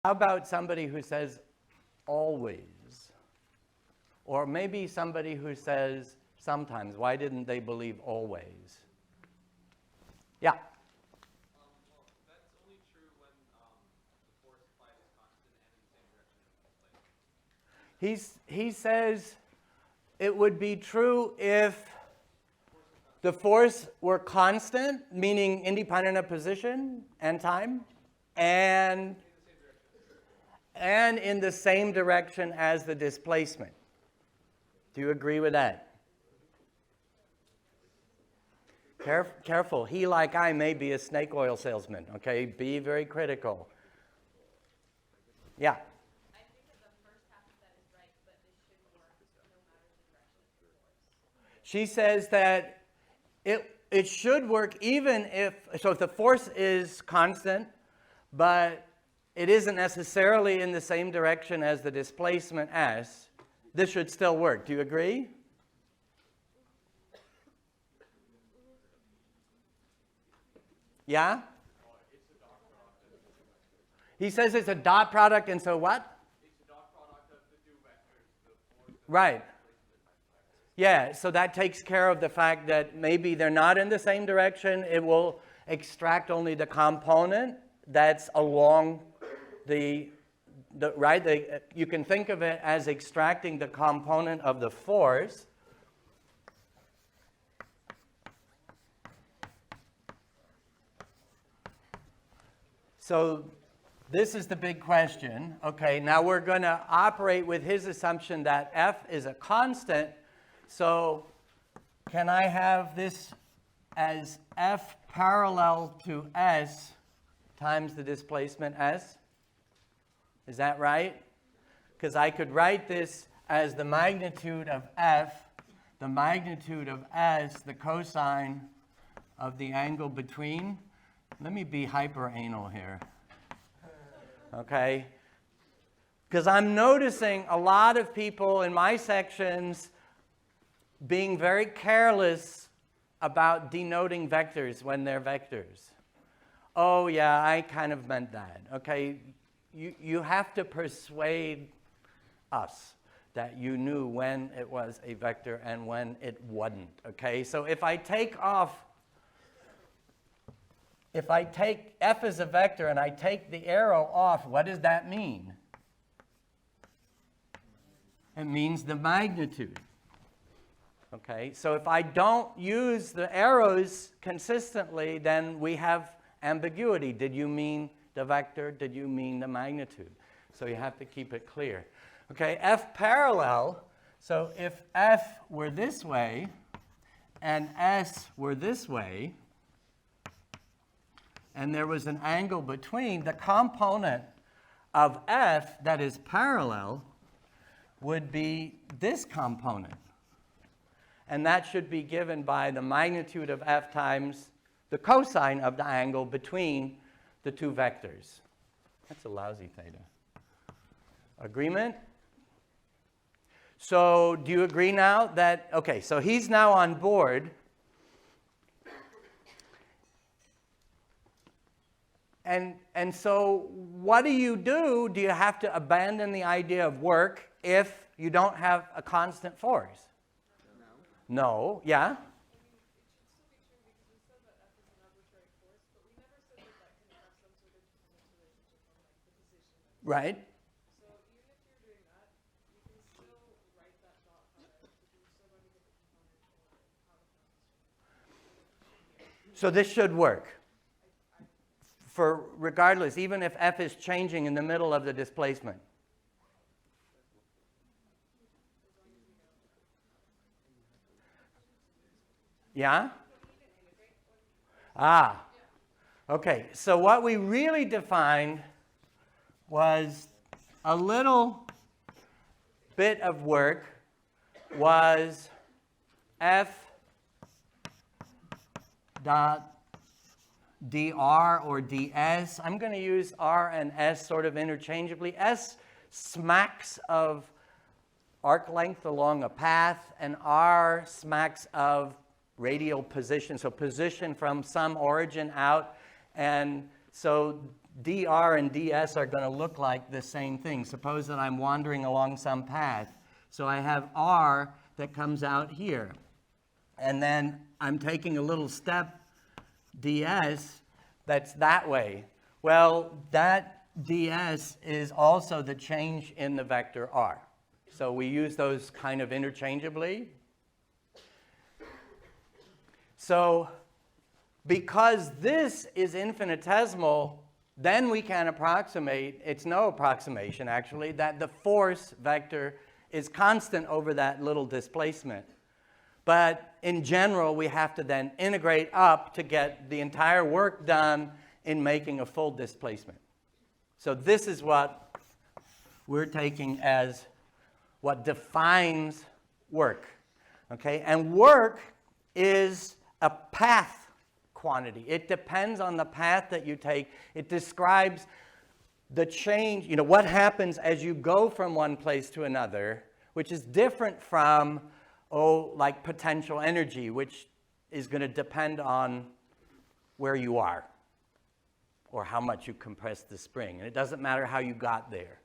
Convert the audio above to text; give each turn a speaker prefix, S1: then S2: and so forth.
S1: How about somebody who says always? Or maybe somebody who says sometimes. Why didn't they believe always? Yeah?
S2: Well, that's only true when the force applied is constant and in the same direction as the displacement.
S1: He says it would be true if the force were constant, meaning independent of position and time, and in the same direction as the displacement. Do you agree with that? Careful. He, like I, may be a snake oil salesman. Okay, be very critical. Yeah.
S3: I think that the first half of that is right, but this should work no matter the direction of the force.
S1: She says that it should work even if the force is constant, but it isn't necessarily in the same direction as the displacement s. This should still work. Do you agree? Yeah? He says it's a dot product, and so what?
S2: It's a dot product of the two vectors, the force and
S1: Right.
S2: the
S1: Yeah, so that takes care of the fact that maybe they're not in the same direction. It will extract only the component that's along the right? You can think of it as extracting the component of the force. So this is the big question. Okay, now we're going to operate with his assumption that F is a constant. So can I have this as F parallel to S times the displacement S? Is that right? Because I could write this as the magnitude of F, the magnitude of S, the cosine of the angle between. Let me be hyper-anal here. Okay? Because I'm noticing a lot of people in my sections being very careless about denoting vectors when they're vectors. Oh, yeah, I kind of meant that. Okay? You have to persuade us that you knew when it was a vector and when it wasn't. Okay? So if I take F as a vector and I take the arrow off, what does that mean? It means the magnitude. Okay, so if I don't use the arrows consistently, then we have ambiguity. Did you mean the vector? Did you mean the magnitude? So you have to keep it clear. Okay, F parallel, so if F were this way and S were this way, and there was an angle between, the component of F that is parallel would be this component. And that should be given by the magnitude of F times the cosine of the angle between the two vectors. That's a lousy theta. Agreement? So do you agree now that, okay, so he's now on board. And so what do you do? Do you have to abandon the idea of work if you don't have a constant force? No. Yeah? Right.
S4: So even if you're doing that, you can still write that dot product because you're still going to get the component or how the function.
S1: So this should work. For regardless, even if F is changing in the middle of the displacement. Yeah? Ah. Okay, so what we really defined was a little bit of work was F dot dr or ds. I'm going to use r and s sort of interchangeably. S smacks of arc length along a path, and r smacks of radial position, so position from some origin out. And so dr and ds are going to look like the same thing. Suppose that I'm wandering along some path. So I have r that comes out here. And then I'm taking a little step ds that's that way. Well, that ds is also the change in the vector r. So we use those kind of interchangeably. So because this is infinitesimal, then we can approximate, it's no approximation actually, that the force vector is constant over that little displacement. But in general, we have to then integrate up to get the entire work done in making a full displacement. So this is what we're taking as what defines work. Okay? And work is a path quantity. It depends on the path that you take. It describes the change, what happens as you go from one place to another, which is different from, like potential energy, which is going to depend on where you are or how much you compress the spring. And it doesn't matter how you got there.